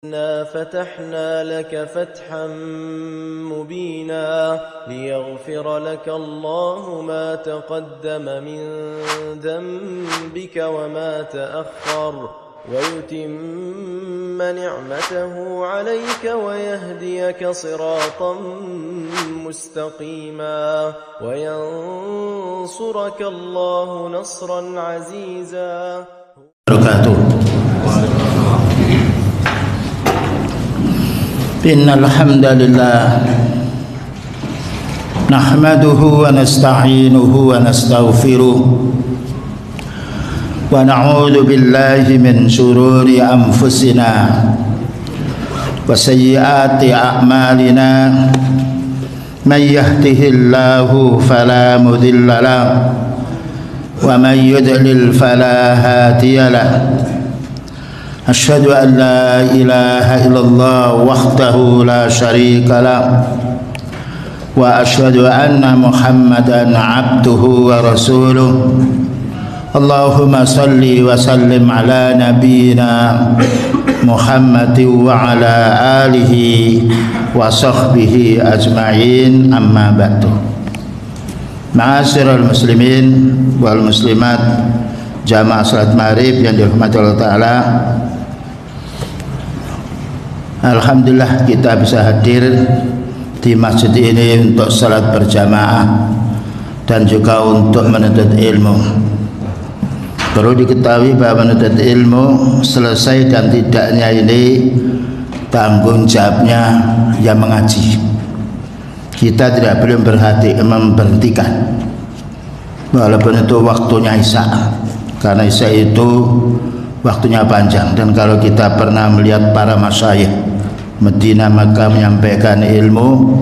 إنا فتحنا لك فتحا مبينا ليغفر لك الله ما تقدم من ذنبك وما تأخر ويتم نعمته عليك ويهديك صراطا مستقيما وينصرك الله نصرا عزيزا. Innal hamdalillah nahmaduhu wa nasta'inuhu wa nastaghfiruh wa na'udzu billahi min shururi anfusina wa sayyiati a'malina may yahdihillahu fala mudilla lahu wa may yudlil fala hadiya lahu. Asyhadu an la ilaha illallah wahdahu la syarika lah wa asyhadu anna Muhammadan abduhu wa rasuluh. Allahumma salli wa sallim ala nabiyyina Muhammadin wa ala alihi wa sahbihi ajma'in, amma ba'du. Ma'asyiral muslimin wal muslimat, jamaah salat maghrib yang dirahmati Allah Ta'ala, alhamdulillah kita bisa hadir di masjid ini untuk salat berjamaah dan juga untuk menuntut ilmu. Perlu diketahui bahwa menuntut ilmu selesai dan tidaknya ini tanggung jawabnya yang mengaji. Kita tidak boleh memberhentikan walaupun itu waktunya isya, karena isya itu waktunya panjang. Dan kalau kita pernah melihat para masyayikh Medina maka menyampaikan ilmu,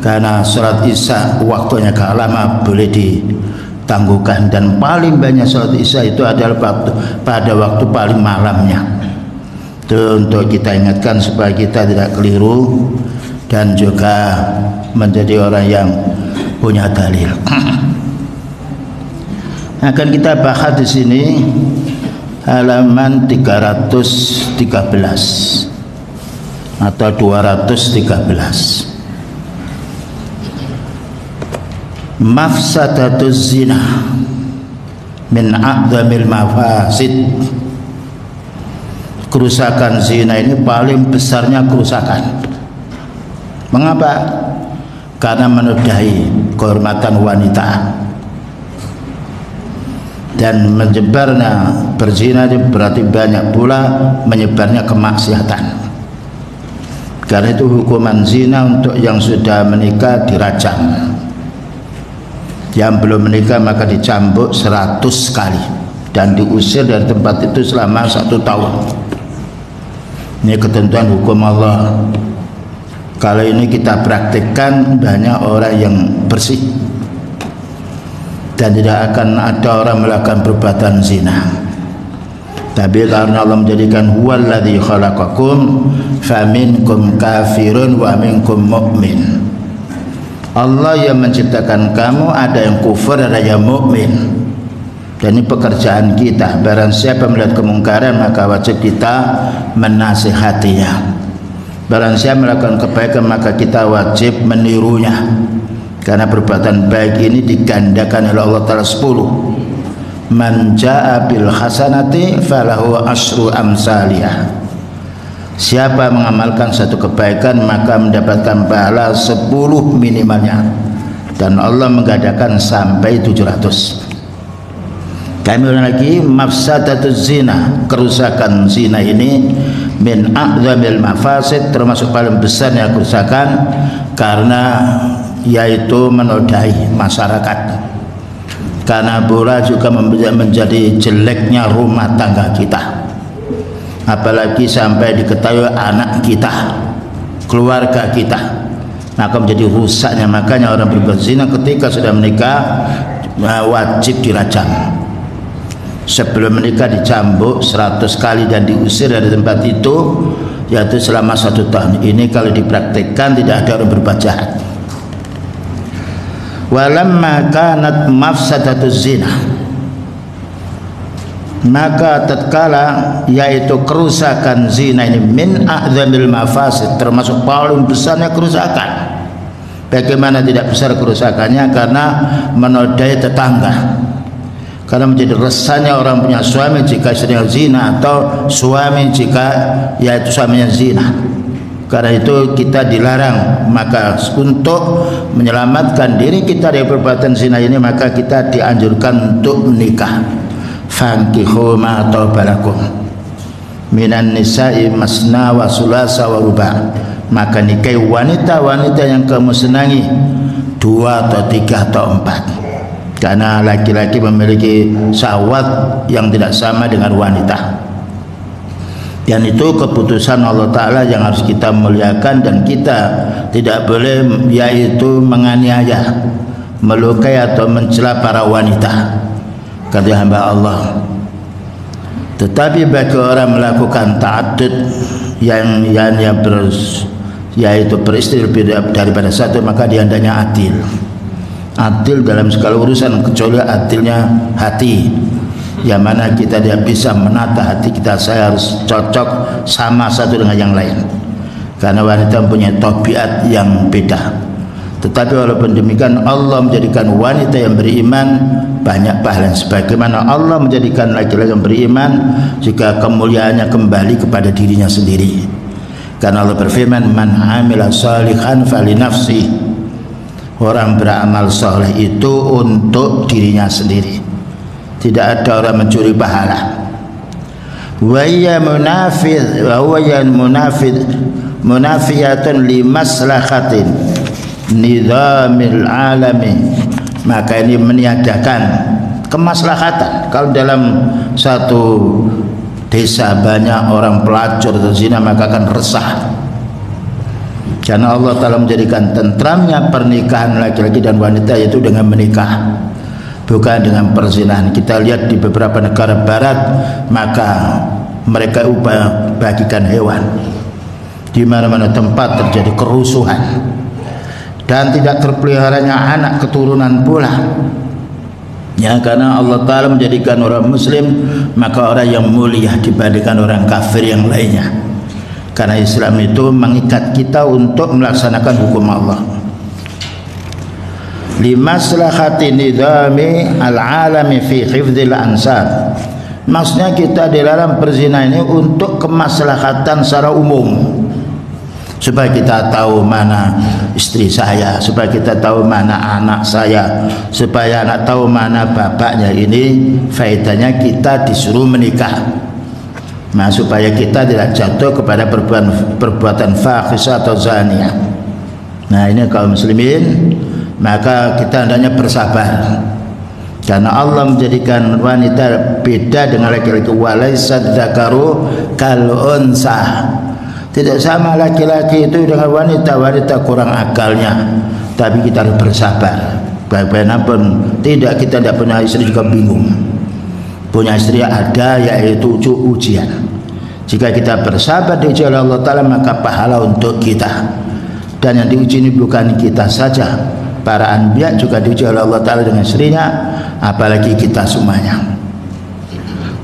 karena sholat isya waktunya agak lama boleh ditangguhkan, dan paling banyak sholat isya itu adalah pada waktu paling malamnya. Itu untuk kita ingatkan supaya kita tidak keliru dan juga menjadi orang yang punya dalil. Akan kita bahas di sini halaman 313 atau 213. Mafsadatuz zina min a'zamil mafasid. Kerusakan zina ini paling besarnya kerusakan. Mengapa? Karena menodai kehormatan wanita dan menyebarnya berzina berarti banyak pula menyebarnya kemaksiatan. Karena itu hukuman zina untuk yang sudah menikah dirajam, yang belum menikah maka dicambuk 100 kali dan diusir dari tempat itu selama 1 tahun. Ini ketentuan hukum Allah. Kalau ini kita praktikkan, banyak orang yang bersih dan tidak akan ada orang melakukan perbuatan zina. Tapi karena Allah menjadikan huwallazi khalaqakum faminkum kafirun wa minkum mu'min. Allah yang menciptakan kamu, ada yang kufur, ada yang mukmin. Dan ini pekerjaan kita. Barang siapa melihat kemungkaran maka wajib kita menasihatinya. Barang siapa melakukan kebaikan maka kita wajib menirunya. Karena perbuatan baik ini digandakan oleh Allah Ta'ala 10. Man jaa bil hasanati falahu asyru amsaliyah. Siapa mengamalkan satu kebaikan maka mendapatkan pahala 10 minimalnya, dan Allah menggandakan sampai 700. Kami ulang lagi, mafsadatuz zina, kerusakan zina ini min a'zamil mafasid, termasuk paling besarnya kerusakan, karena yaitu menodai masyarakat. Karena pula juga menjadi jeleknya rumah tangga kita, apalagi sampai diketahui anak kita, keluarga kita, maka menjadi rusaknya. Makanya orang berbuat zina ketika sudah menikah wajib dirajam. Sebelum menikah dicambuk 100 kali dan diusir dari tempat itu, yaitu selama 1 tahun. Ini kalau dipraktikkan tidak ada orang berbuat jahat. Walamma kanat mafsadatuz zina maka tatkala yaitu kerusakan zina ini min a'zamil mafasid, termasuk paling besarnya kerusakan. Bagaimana tidak besar kerusakannya? Karena menodai tetangga, karena menjadi resahnya orang punya suami jika istrinya zina, atau suami jika yaitu suaminya zina. Karena itu kita dilarang. Maka untuk menyelamatkan diri kita dari perbuatan zina ini, maka kita dianjurkan untuk menikah. Fankihu ma tawbalakum minan nisa'i masna wa sulasa wa ruba'. Maka nikahi wanita-wanita yang kamu senangi, 2 atau 3 atau 4. Karena laki-laki memiliki syahwat yang tidak sama dengan wanita. Dan itu keputusan Allah Ta'ala yang harus kita muliakan, dan kita tidak boleh yaitu menganiaya, melukai atau mencela para wanita, kata hamba Allah. Tetapi bagi orang melakukan ta'addud yang yaitu beristri lebih daripada satu, maka dia hendaknya adil. Adil dalam segala urusan, kecuali adilnya hati, yang mana kita tidak bisa menata hati kita. Saya harus cocok sama satu dengan yang lain, karena wanita mempunyai tabiat yang beda. Tetapi walaupun demikian, Allah menjadikan wanita yang beriman banyak pahala, sebagaimana Allah menjadikan laki-laki yang beriman jika kemuliaannya kembali kepada dirinya sendiri. Karena Allah berfirman, man amila salihan fali nafsi, orang beramal soleh itu untuk dirinya sendiri, tidak ada orang mencuri pahala. Wa ya munafid wa huwa ya munafiyatun li maslahatin nizamil alami. Maka ini meniadakan kemaslahatan. Kalau dalam satu desa banyak orang pelacur atau zina, maka akan resah. Karena Allah Ta'ala menjadikan tentramnya pernikahan laki-laki dan wanita yaitu dengan menikah, bukan dengan perzinahan. Kita lihat di beberapa negara barat, maka mereka bagikan hewan. Di mana-mana tempat terjadi kerusuhan, dan tidak terpeliharanya anak keturunan pula. Ya, karena Allah Ta'ala menjadikan orang muslim maka orang yang mulia dibandingkan orang kafir yang lainnya. Karena Islam itu mengikat kita untuk melaksanakan hukum Allah. Limaslahati nizami al-alami fi hifdzil ansar. Maksudnya kita dilarang berzina ini untuk kemaslahatan secara umum, supaya kita tahu mana istri saya, supaya kita tahu mana anak saya, supaya anak tahu mana bapaknya. Ini faedahnya kita disuruh menikah. Nah, supaya kita tidak jatuh kepada perbuatan fahisah atau zaniyah. Nah, ini kaum muslimin, maka kita hendaknya bersabar, karena Allah menjadikan wanita beda dengan laki-laki. Walaisa dzakaru kal unsa. Tidak sama laki-laki itu dengan wanita. Wanita kurang akalnya, tapi kita harus bersabar. Bagaimanapun tidak, kita tidak punya istri juga bingung. Punya istri ada, yaitu ujian. Jika kita bersabar diuji oleh Allah Ta'ala, maka pahala untuk kita. Dan yang diuji ini bukan kita saja, para anbiya juga diuji oleh Allah Ta'ala dengan istrinya, apalagi kita semuanya.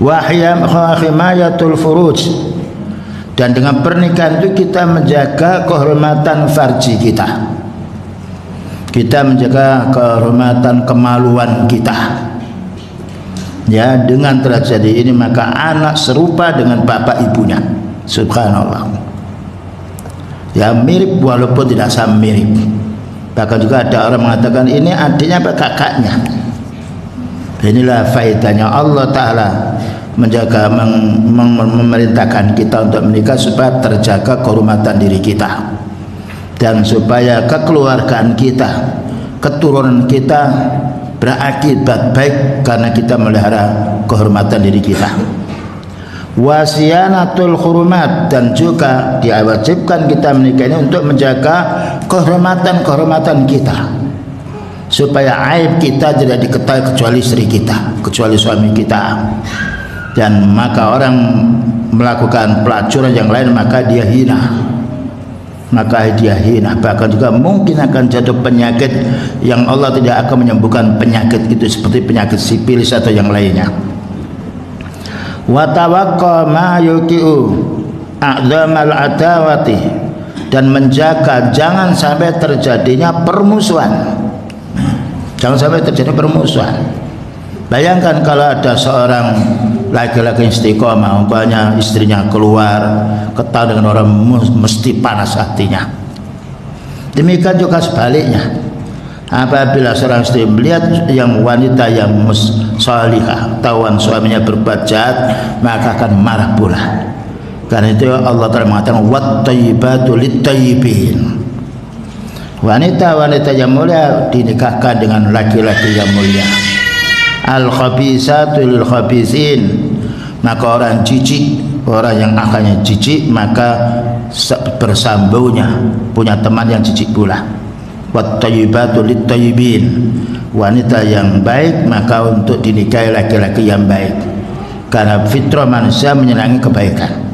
Wa himayatul furuj. Dan dengan pernikahan itu kita menjaga kehormatan farji kita. Kita menjaga kehormatan kemaluan kita. Ya, dengan terjadi ini maka anak serupa dengan bapak ibunya. Subhanallah. Ya, mirip walaupun tidak sama mirip. Bahkan juga ada orang mengatakan ini adiknya apa kakaknya. Inilah faedahnya Allah Ta'ala menjaga, memerintahkan kita untuk menikah supaya terjaga kehormatan diri kita, dan supaya kekeluargaan kita, keturunan kita berakibat baik karena kita melihara kehormatan diri kita. Wasiyanatul hurumat, dan juga diwajibkan kita menikah ini untuk menjaga kehormatan kita, supaya aib kita tidak diketahui kecuali istri kita, kecuali suami kita. Dan maka orang melakukan pelacuran yang lain, maka dia hina, bahkan juga mungkin akan jatuh penyakit yang Allah tidak akan menyembuhkan penyakit itu, seperti penyakit sifilis atau yang lainnya. wa tawaqqa ma yuqi'u a'dhamal adawati, dan menjaga jangan sampai terjadinya permusuhan. Jangan sampai terjadi permusuhan. Bayangkan kalau ada seorang laki-laki istiqomah, umpamanya istrinya keluar ketahui dengan orang mesti panas hatinya. Demikian juga sebaliknya. Apabila seorang istri melihat yang wanita yang salihah, tawan suaminya berbuat jahat, maka akan marah pula. Karena itu Allah Ta'ala mengatakan wat-thayyibatu lit-thayyibin. Wanita-wanita yang mulia dinikahkan dengan laki-laki yang mulia. Al-khabisatu lil-khabisin. Maka orang jijik, orang yang akalnya jijik, maka bersambungnya punya teman yang jijik pula. Wat-thayyibatu lit-thayyibin. Wanita yang baik maka untuk dinikahi laki-laki yang baik. Karena fitrah manusia menyenangi kebaikan.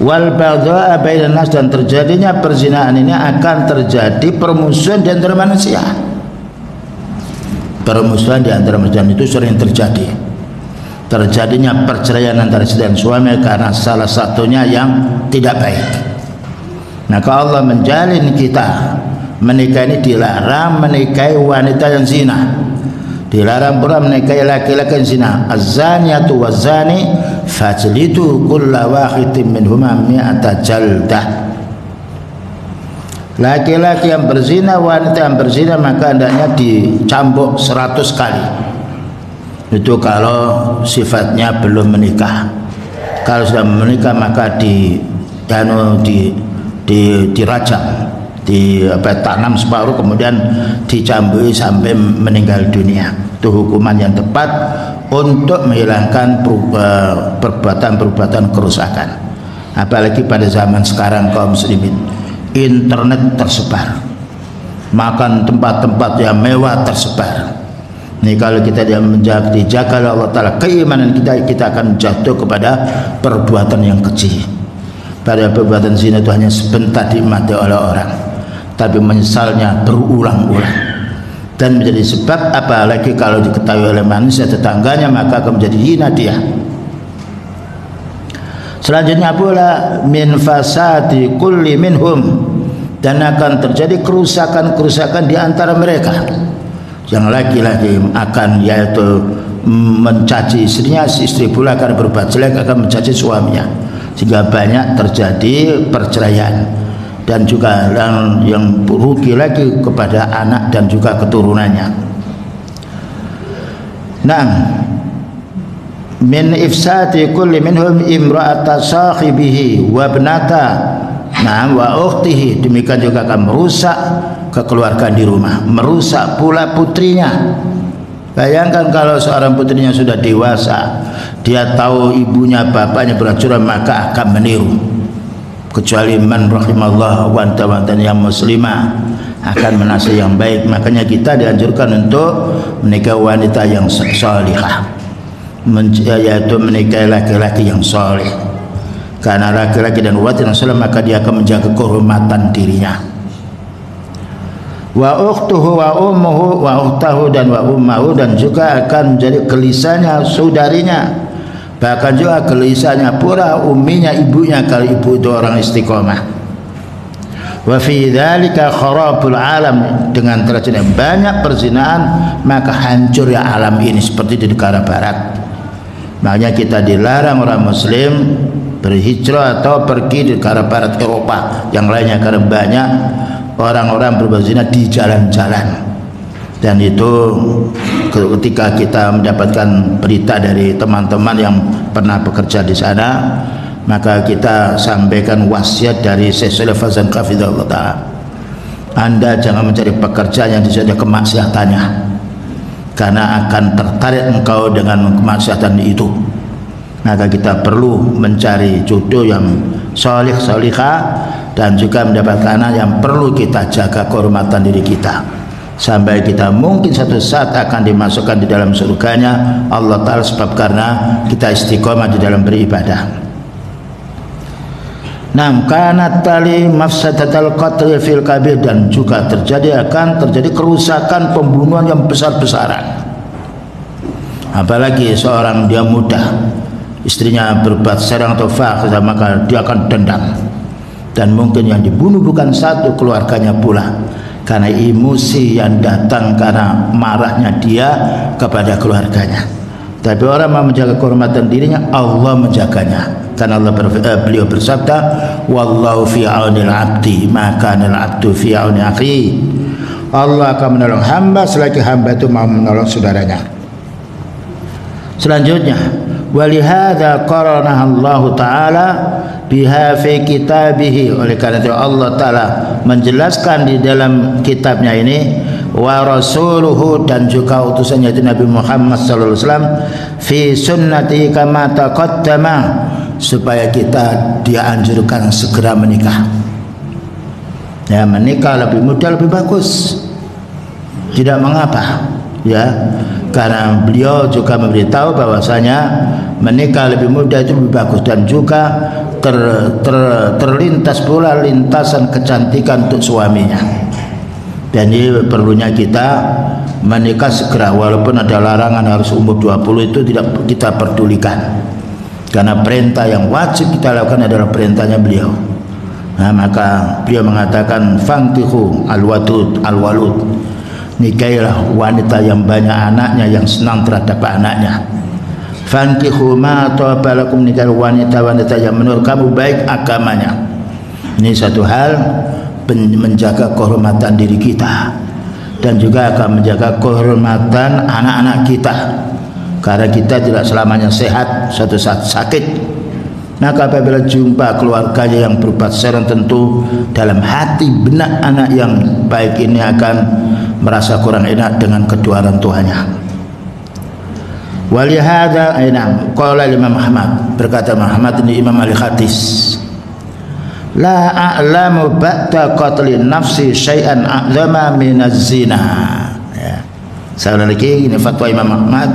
Wal baghdha bainan nas, dan terjadinya perzinahan ini akan terjadi permusuhan di antara manusia. Permusuhan di antara manusia itu sering terjadi. Terjadinya perceraian antara istri dan suami karena salah satunya yang tidak baik. Maka Allah menjalin kita menikah ini dilarang menikahi wanita yang zina. Dilarang pula menikahi laki-laki yang zina. Az-zaniyatu waz-zani fajlidu kulla wahidin minhuma mi'ata jaldah. Laki-laki yang berzina, wanita yang berzina, maka hendaknya dicambuk 100 kali. Itu kalau sifatnya belum menikah. Kalau sudah menikah maka dirajam, tanam separuh kemudian dicambui sampai meninggal dunia. Itu hukuman yang tepat untuk menghilangkan perbuatan-perbuatan kerusakan. Apalagi pada zaman sekarang kaum muslimin, internet tersebar, makan tempat-tempat yang mewah tersebar. Ini kalau kita dijaga oleh Allah Ta'ala keimanan kita akan jatuh kepada perbuatan yang kecil. Pada perbuatan zina itu hanya sebentar dinikmati oleh orang, tapi menyesalnya berulang-ulang. Dan menjadi sebab, apalagi kalau diketahui oleh manusia tetangganya, maka akan menjadi hina dia. Selanjutnya pula min fasadi kulli minhum, dan akan terjadi kerusakan-kerusakan di antara mereka. Yang laki-laki akan yaitu mencaci istrinya, istri pula akan berbuat jelek akan mencaci suaminya, sehingga banyak terjadi perceraian. Dan juga yang rugi lagi kepada anak dan juga keturunannya. Nah, min ifsati kulli minhum imra'ata sahibihi wa ibnata wa ukhtihi. Demikian juga akan merusak kekeluargaan di rumah, merusak pula putrinya. Bayangkan kalau seorang putrinya sudah dewasa, dia tahu ibunya bapaknya bercurang, maka akan meniru. Kecuali man rahimallah, wanita-wanita yang muslimah akan menasih yang baik. Makanya kita dianjurkan untuk menikah wanita yang salihah, yaitu menikahi laki-laki yang saleh. Karena laki-laki dan wanita yang saleh maka dia akan menjaga kehormatan dirinya. Wa ukhtuhu wa ummuhu wa ukhtahu dan wa ummuhu, dan juga akan menjadi gelisahnya saudarinya. Bahkan juga gelisahnya pula umminya, ibunya kalau ibu itu orang istiqomah. Wa fi dzalika kharabul alam, dengan terjadinya banyak perzinahan maka hancur ya alam ini seperti di negara barat. Makanya kita dilarang orang muslim berhijrah atau pergi di negara barat Eropa yang lainnya, karena banyak orang-orang berzina di jalan-jalan. Dan itu ketika kita mendapatkan berita dari teman-teman yang pernah bekerja di sana, maka kita sampaikan wasiat dari Syekh Shalih Fauzan hafizahullah ta'ala. Anda jangan mencari pekerjaan yang disediakan kemaksiatannya, karena akan tertarik engkau dengan kemaksiatan itu. Maka kita perlu mencari jodoh yang salih salihah, dan juga mendapatkan anak yang perlu kita jaga kehormatan diri kita, sampai kita mungkin satu saat akan dimasukkan di dalam surganya Allah Ta'ala, sebab karena kita istiqomah di dalam beribadah. Nam kanat tali mafsadatul qatl fil kabir, dan juga akan terjadi kerusakan pembunuhan yang besar-besaran. Apalagi seorang dia muda, istrinya berbuat serang atau fahisah, maka dia akan dendam. Dan mungkin yang dibunuh bukan satu, keluarganya pula, karena emosi yang datang karena marahnya dia kepada keluarganya. Tapi orang mau menjaga kehormatan dirinya, Allah menjaganya. Karena beliau bersabda, wallahu fi aunil abdi maka al abdu fi auni akhi. Allah akan menolong hamba selagi hamba itu mau menolong saudaranya. Selanjutnya, walihada qaranaha Allah taala biha fi kitabih. Oleh karena itu Allah taala menjelaskan di dalam kitabnya ini, wa rasuluhu, dan juga utusannya itu Nabi Muhammad sallallahu alaihi wasallam, fi sunnati kama taqaddama, supaya kita dianjurkan segera menikah. Ya, menikah lebih mudah lebih bagus, tidak mengapa, ya, karena beliau juga memberitahu bahwasanya menikah lebih mudah itu lebih bagus, dan juga terlintas pula lintasan kecantikan untuk suaminya. Dan ini perlunya kita menikah segera, walaupun ada larangan harus umur 20, itu tidak kita pedulikan, karena perintah yang wajib kita lakukan adalah perintahnya beliau. Nah, maka beliau mengatakan fankihu alwadud alwalud, nikahilah wanita yang banyak anaknya, yang senang terhadap anaknya. Fankihu ma tabalakum, nikahilah wanita-wanita yang menurut kamu baik agamanya. Ini satu hal menjaga kehormatan diri kita, dan juga akan menjaga kehormatan anak-anak kita, karena kita tidak selamanya sehat, suatu saat sakit. Maka apabila jumpa keluarganya yang berbuat serong, tentu dalam hati benak anak yang baik ini akan merasa kurang enak dengan kedua orang tuanya. Walihada ainam qala Imam Ahmad, berkata Muhammad ini Imam Al-Khatis, la a'lamu ba'da qatlin nafsi syai'an a'zama minaz zina. Ya. Saya ulang lagi, ini fatwa Imam Ahmad,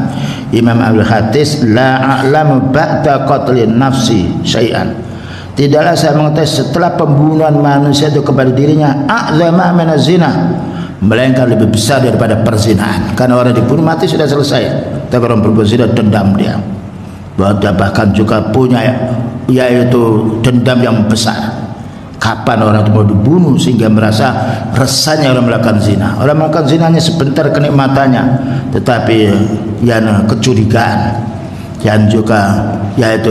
Imam Al-Khatis, la a'lamu ba'da qatlin nafsi syai'an, tidaklah saya mengetahui setelah pembunuhan manusia itu kepada dirinya, a'zama minaz zina, melainkan lebih besar daripada perzinahan. Karena orang dibunuh mati sudah selesai, tapi orang berbuat zina dendam dia, bahkan juga punya yaitu dendam yang besar. Kapan orang itu mau dibunuh sehingga merasa resahnya orang melakukan zina. Orang melakukan zina hanya sebentar kenikmatannya, tetapi yang kecurigaan, yang juga yaitu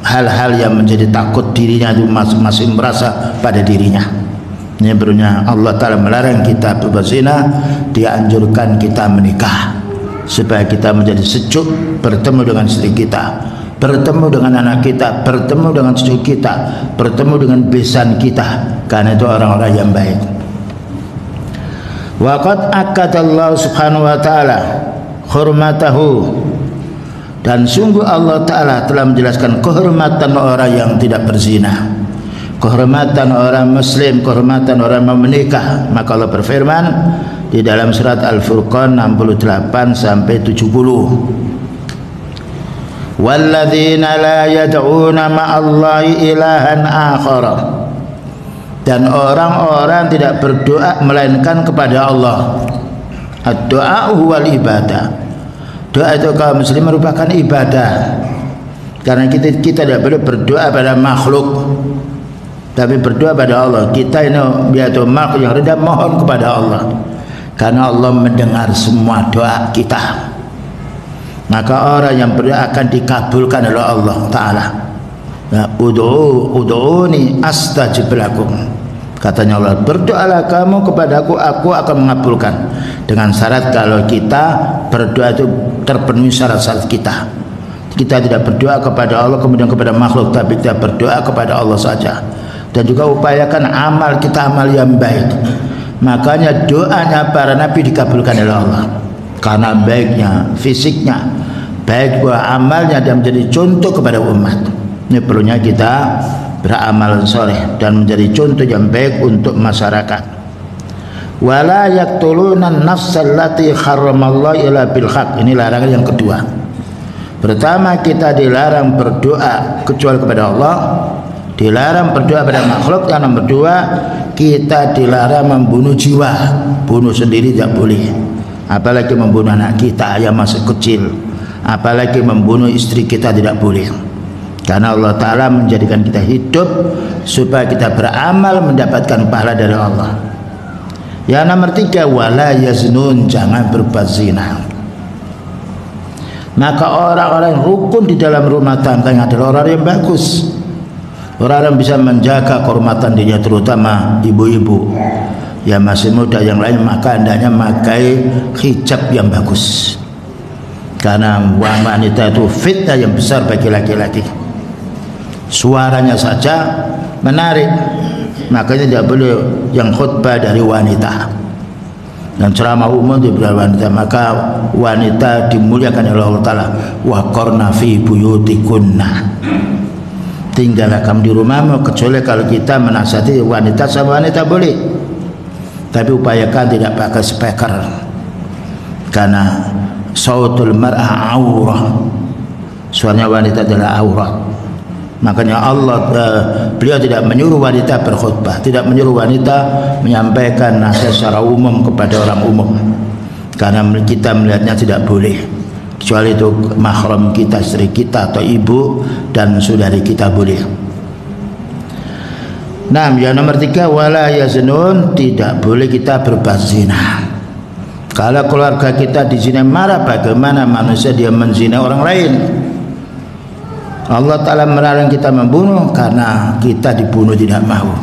hal-hal yang menjadi takut dirinya itu masing-masing merasa pada dirinya. Ini berikutnya Allah Ta'ala melarang kita berbuat zina, dianjurkan kita menikah supaya kita menjadi sejuk bertemu dengan istri kita, bertemu dengan anak kita, bertemu dengan cucu kita, bertemu dengan besan kita, karena itu orang-orang yang baik. Wa qad akadallahu subhanahu wa ta'ala hurmatahu, dan sungguh Allah Ta'ala telah menjelaskan kehormatan orang yang tidak berzina, kehormatan orang muslim, kehormatan orang yang menikah. Maka Allah berfirman di dalam surat Al-Furqan 68 sampai 70, walladzina la yad'una ma'allahi ilahan akhar, dan orang-orang tidak berdoa melainkan kepada Allah. Ad-doa huwal ibadah, doa itu kaum muslim merupakan ibadah, karena kita tidak boleh berdoa pada makhluk, tapi berdoa pada Allah. Kita ini yaitu makhluk yang rendah, mohon kepada Allah, karena Allah mendengar semua doa kita. Maka orang yang berdoa akan dikabulkan oleh Allah Ta'ala. Ya, ud'uni astajib lakum, katanya Allah, berdoalah kamu kepadaku, aku akan mengabulkan, dengan syarat kalau kita berdoa itu terpenuhi syarat-syarat kita. Kita tidak berdoa kepada Allah kemudian kepada makhluk, tapi kita berdoa kepada Allah saja. Dan juga upayakan amal kita amal yang baik. Makanya doanya para nabi dikabulkan oleh Allah, karena baiknya fisiknya, baik buat amalnya, dan menjadi contoh kepada umat. Ini perlunya kita beramal soleh dan menjadi contoh yang baik untuk masyarakat. Wala yaqtuluna an-nafsal lati harramallahu illa bil haqq. Ini larangan yang kedua. Pertama, kita dilarang berdoa kecuali kepada Allah, dilarang berdoa pada makhluk. Yang nomor dua, kita dilarang membunuh jiwa, bunuh sendiri tidak boleh, apalagi membunuh anak kita yang masih kecil, apalagi membunuh istri kita tidak boleh. Karena Allah Ta'ala menjadikan kita hidup supaya kita beramal mendapatkan pahala dari Allah. Yang nomor 3, wala yaznun, jangan berbuat zina. Maka orang-orang yang rukun di dalam rumah tangga adalah orang yang bagus, orang yang bisa menjaga kehormatan dirinya, terutama ibu-ibu yang masih muda yang lain, maka hendaknya memakai hijab yang bagus. Karena wanita itu fitnah yang besar bagi laki-laki. Suaranya saja menarik, makanya tidak boleh yang khutbah dari wanita dan ceramah umum di wanita. Maka wanita dimuliakan oleh Allah Ta'ala. Wa qarna fi buyutikunna, tinggallah kamu di rumahmu, kecuali kalau kita menasihati wanita sama wanita boleh, tapi upayakan tidak pakai speaker, karena sautul mar'ah aurah, suaranya wanita adalah aurat. Makanya Allah beliau tidak menyuruh wanita berkhutbah, tidak menyuruh wanita menyampaikan nasihat secara umum kepada orang umum, karena kita melihatnya tidak boleh, kecuali itu mahram kita, istri kita atau ibu dan saudari kita boleh. Nah, yang nomor 3, wala yaznun, tidak boleh kita berbuat zina. Kalau keluarga kita dizina, marah, bagaimana manusia dia menzina orang lain? Allah Ta'ala melarang kita membunuh karena kita dibunuh tidak mau.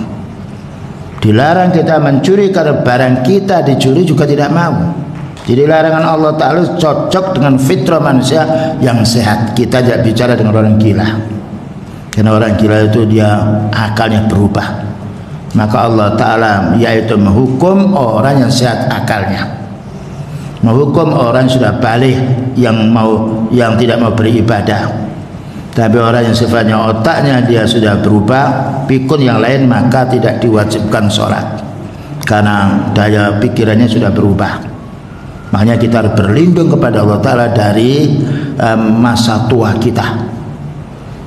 Dilarang kita mencuri karena barang kita dicuri juga tidak mau. Jadi larangan Allah Ta'ala cocok dengan fitrah manusia yang sehat. Kita tidak bicara dengan orang gila, karena orang gila itu dia akalnya berubah. Maka Allah Ta'ala yaitu menghukum orang yang sehat akalnya, menghukum orang yang sudah balik, yang tidak mau beribadah. Tapi orang yang sifatnya otaknya dia sudah berubah, pikun yang lain, maka tidak diwajibkan sholat karena daya pikirannya sudah berubah. Makanya kita harus berlindung kepada Allah Ta'ala dari masa tua kita,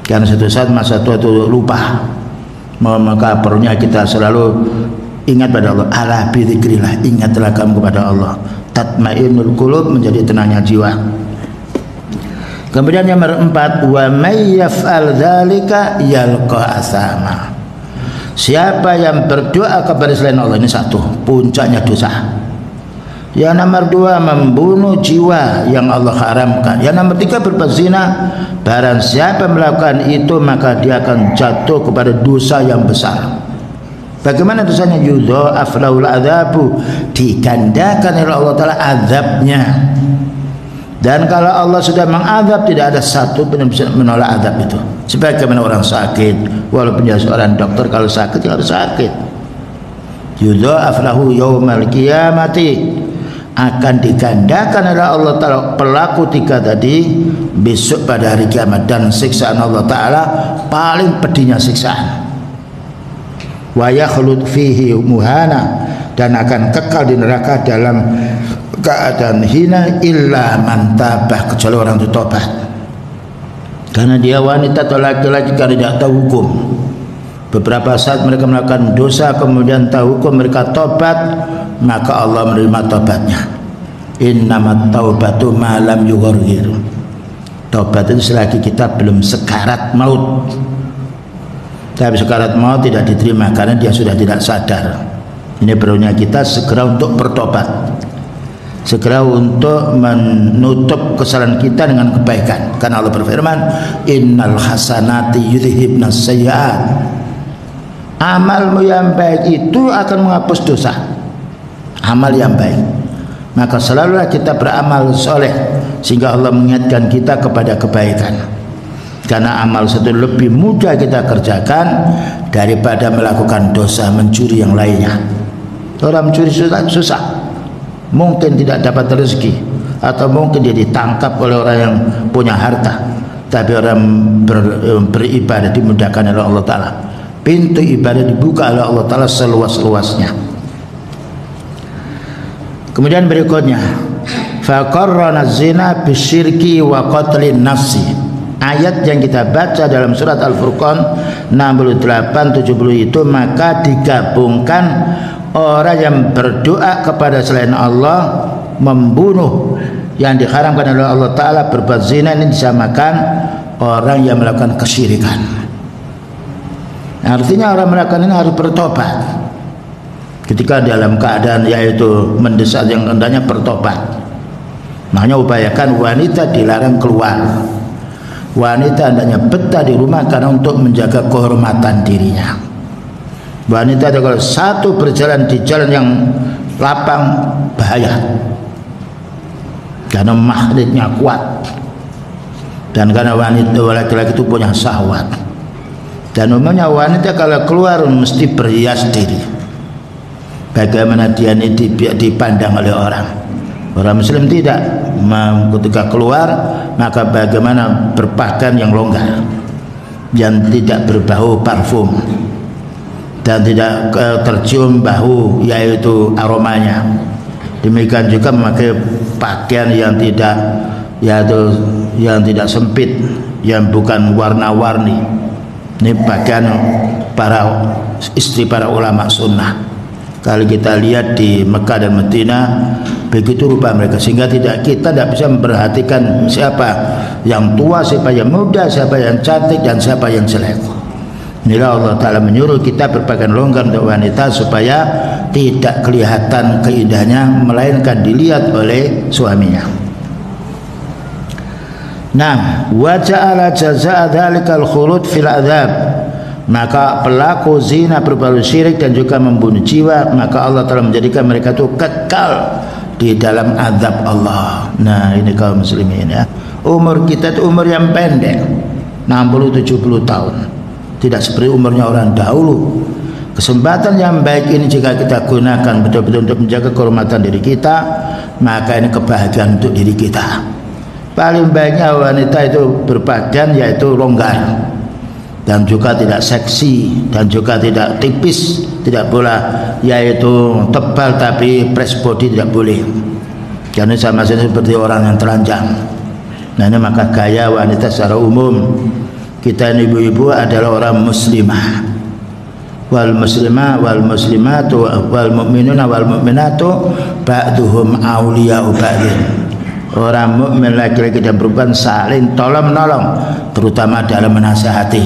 karena suatu saat masa tua itu lupa. Maka perlunya kita selalu ingat pada Allah. Ala bidzikrillah, ingatlah kamu kepada Allah, tatmainnul qulub, menjadi tenangnya jiwa. Kemudian yang nomor 4, wa may yaf'al dzalika yalqa asama. Siapa yang berdoa kepada selain Allah, ini satu, puncaknya dosa. Yang nomor 2, membunuh jiwa yang Allah haramkan. Yang nomor 3, berbuat zina. Barang siapa melakukan itu, maka dia akan jatuh kepada dosa yang besar. Bagaimana dosanya? Yudha'af lahul adzabu, digandakan oleh Allah Ta'ala azabnya. Dan kalau Allah sudah mengadab, tidak ada satu pun yang bisa menolak adab itu. Sebagaimana orang sakit, walaupun dia seorang dokter, kalau sakit ya harus sakit. Yudha'af lahu yaumal qiyamati, akan digandakan oleh Allah Ta'ala pelaku 3 tadi besok pada hari kiamat. Dan siksaan Allah Ta'ala paling pedihnya siksaan. Wa yakhlud fihi muhana, dan akan kekal di neraka dalam keadaan hina illa man tabah, kecuali orang itu tobat. Karena dia wanita atau laki-laki karena tidak tahu hukum. Beberapa saat mereka melakukan dosa, kemudian tahu hukum, mereka tobat, maka Allah menerima tobatnya. Innamat taubatu ma lam yughargir. Tobat itu selagi kita belum sekarat maut. Tapi sekarat maut tidak diterima karena dia sudah tidak sadar. Ini perlunya kita segera untuk bertobat, segera untuk menutup kesalahan kita dengan kebaikan. Karena Allah berfirman, innal hasanati yudhibnas sayyi'at. Amalmu yang baik itu akan menghapus dosa. Amal yang baik. Maka selalulah kita beramal soleh, sehingga Allah mengingatkan kita kepada kebaikan. Karena amal itu lebih mudah kita kerjakan daripada melakukan dosa mencuri yang lainnya. Orang mencuri susah, mungkin tidak dapat rezeki, atau mungkin dia ditangkap oleh orang yang punya harta. Tapi orang beribadah dimudahkan oleh Allah Ta'ala. Pintu ibadah dibuka oleh Allah Ta'ala seluas-luasnya. Kemudian berikutnya, faqarrana zina bisyirki wa qatlin nafsi. Ayat yang kita baca dalam surat Al-Furqan 68-70 itu, maka digabungkan orang yang berdoa kepada selain Allah, membunuh Yang diharamkan oleh Allah Ta'ala berbuat zina ini disamakan orang yang melakukan kesyirikan. Artinya orang melakukan ini harus bertobat ketika dalam keadaan yaitu mendesak yang hendaknya bertobat. Makanya upayakan wanita dilarang keluar. Wanita hendaknya betah di rumah karena untuk menjaga kehormatan dirinya. Wanita kalau satu berjalan di jalan yang lapang bahaya, karena magnetnya kuat, dan karena wanita laki-laki itu punya syahwat. Dan umumnya wanita kalau keluar mesti berhias diri. Bagaimana dia ini dipandang oleh orang. Orang Muslim tidak. Ketika keluar maka bagaimana berpakaian yang longgar, yang tidak berbau parfum dan tidak tercium bau yaitu aromanya. Demikian juga memakai pakaian yang tidak yaitu yang tidak sempit, yang bukan warna-warni. Ini pakaian para istri para ulama sunnah. Kalau kita lihat di Mekah dan Madinah, begitu rupa mereka, sehingga kita tidak bisa memperhatikan siapa yang tua, siapa yang muda, siapa yang cantik, dan siapa yang jelek. Inilah Allah Ta'ala menyuruh kita berpakaian longgar untuk wanita supaya tidak kelihatan keindahannya, melainkan dilihat oleh suaminya. Nah, wa ja'ala jazaa'a dzalikal khulud fil adzab. Maka pelaku zina, berbuat syirik dan juga membunuh jiwa, maka Allah telah menjadikan mereka itu kekal di dalam azab Allah. Nah, ini kaum muslimin ya. Umur kita itu umur yang pendek, 60-70 tahun. Tidak seperti umurnya orang dahulu. Kesempatan yang baik ini jika kita gunakan betul-betul untuk menjaga kehormatan diri kita, maka ini kebahagiaan untuk diri kita. Paling baiknya wanita itu berpakaian yaitu longgar, dan juga tidak seksi, dan juga tidak tipis, tidak boleh yaitu tebal tapi press body tidak boleh. Karena sama saja seperti orang yang telanjang. Nah, ini maka gaya wanita secara umum. Kita ini ibu-ibu adalah orang muslimah. Wal muslimah wal muslimatu wal mu'minuna wal mu'minatu ba'duhum awliya'u ba'din. Orang mukmin laki-laki dan perempuan saling tolong-menolong, terutama dalam menasihati.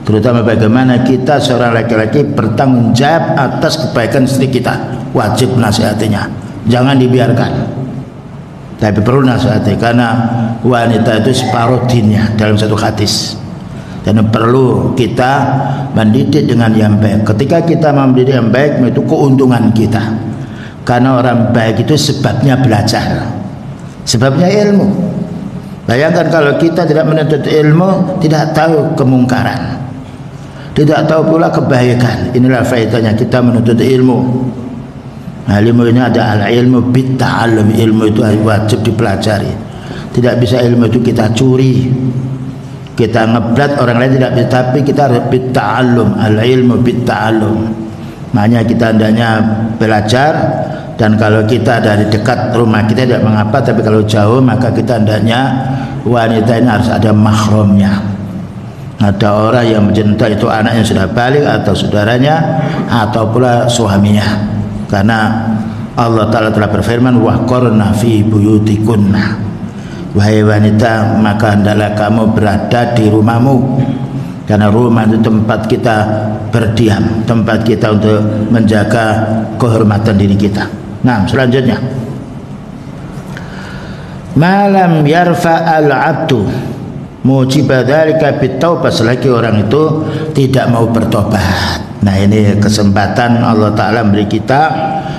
Terutama bagaimana kita seorang laki-laki bertanggung jawab atas kebaikan istri kita, wajib menasihatinya, jangan dibiarkan. Tapi perlu nasihati karena wanita itu separuh dinnya dalam satu hadis. Dan perlu kita mendidik dengan yang baik. Ketika kita mendidik yang baik, itu keuntungan kita. Karena orang baik itu sebabnya belajar, sebabnya ilmu. Bayangkan kalau kita tidak menuntut ilmu, tidak tahu kemungkaran, tidak tahu pula kebaikan. Inilah faedahnya kita menuntut ilmu. Nah, ilmu ini ada al-ilmu bit-ta'allum. Ilmu itu wajib dipelajari. Tidak bisa ilmu itu kita curi, kita ngeblat orang lain, tidak bisa. Tapi kita harus bit-ta'allum, al-ilmu bit-ta'allum. Makanya kita hendaknya belajar. Dan kalau kita dari dekat rumah kita tidak mengapa, tapi kalau jauh maka kita hendaknya wanita ini harus ada mahramnya. Ada orang yang mencintai itu anaknya sudah balik atau saudaranya atau pula suaminya. Karena Allah Ta'ala telah berfirman, waqarna fi buyutikunna. Wahai wanita, maka hendaklah kamu berada di rumahmu. Karena rumah itu tempat kita berdiam, tempat kita untuk menjaga kehormatan diri kita. Nah, selanjutnya, malam yarfa al-abdu mujiba dzalika bitaubah, selagi orang itu tidak mau bertobat. Nah, ini kesempatan Allah Ta'ala beri kita.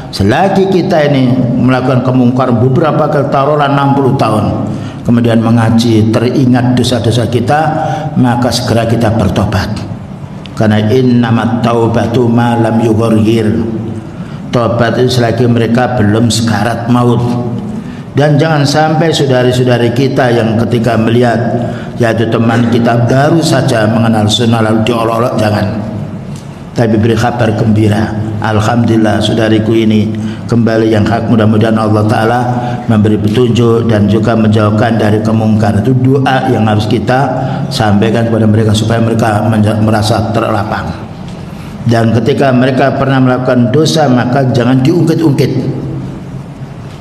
Selagi kita ini melakukan kemungkaran beberapa kali, taruhlah 60 tahun, kemudian mengaji, teringat dosa-dosa kita, maka segera kita bertobat. Karena innamat taubatu ma lam yughargir. Tobat itu selagi mereka belum sekarat maut. Dan jangan sampai saudari-saudari kita yang ketika melihat yaitu teman kita baru saja mengenal sunnah lalu diolok-olok, jangan. Tapi beri kabar gembira, alhamdulillah saudariku ini kembali yang hak. Mudah-mudahan Allah Ta'ala memberi petunjuk dan juga menjauhkan dari kemungkaran. Itu doa yang harus kita sampaikan kepada mereka supaya mereka merasa terlapang. Dan ketika mereka pernah melakukan dosa, maka jangan diungkit-ungkit.